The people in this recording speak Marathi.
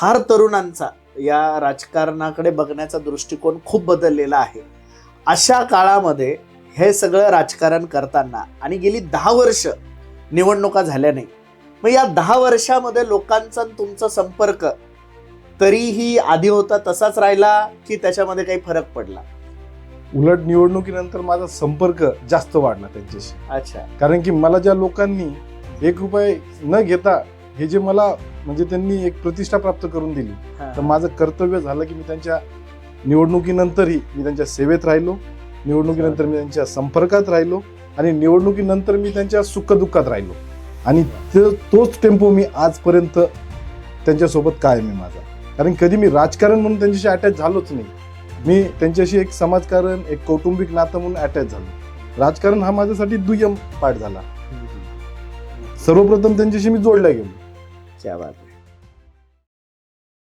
फार तरुणांचा या राजकारणाकडे बघण्याचा दृष्टिकोन खूप बदललेला आहे. अशा काळामध्ये हे सगळं राजकारण करताना आणि गेली 10 वर्ष निवडणुका झाल्या नाही, मग या 10 वर्षामध्ये लोकांचा तुमचा संपर्क तरीही आधी होता तसाच राहिला की त्याच्यामध्ये काही फरक पडला? उलट निवडणुकीनंतर माझा संपर्क जास्त वाढला त्यांच्याशी. अच्छा. कारण की मला ज्या लोकांनी 1 रुपये न घेता हे जे मला म्हणजे त्यांनी एक प्रतिष्ठा प्राप्त करून दिली, तर माझं कर्तव्य झालं की मी त्यांच्या निवडणुकीनंतरही मी त्यांच्या सेवेत राहिलो, निवडणुकीनंतर मी त्यांच्या संपर्कात राहिलो आणि निवडणुकीनंतर मी त्यांच्या सुखदुःखात राहिलो आणि तोच टेम्पो मी आजपर्यंत त्यांच्यासोबत कायम आहे माझा. कारण कधी मी राजकारण म्हणून त्यांच्याशी अटॅच झालोच नाही. मी त्यांच्याशी एक समाजकारण, एक कौटुंबिक नातं म्हणून अटॅच झालो. राजकारण हा माझ्यासाठी दुय्यम पाठ झाला. सर्वप्रथम त्यांच्याशी मी जोडला गेलो. क्या बात.